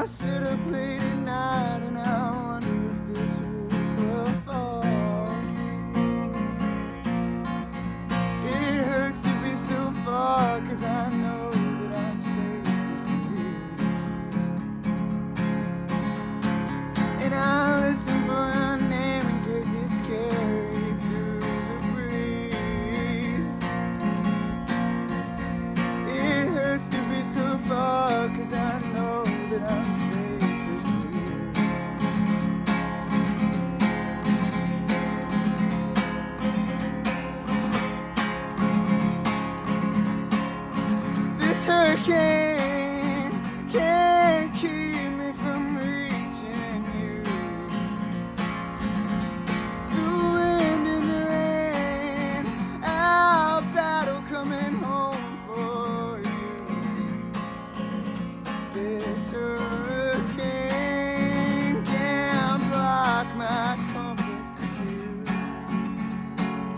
I stood up late at night and I wonder if this roof will fall. It hurts to be so far, 'cause I know that I'm safe with you. And I listen for your name in case it's carried through the breeze. It hurts to be so far, 'cause I know that I'm safest here. This hurricane can't keep me from reaching you. The wind and the rain, our battle coming home for you. This hurricane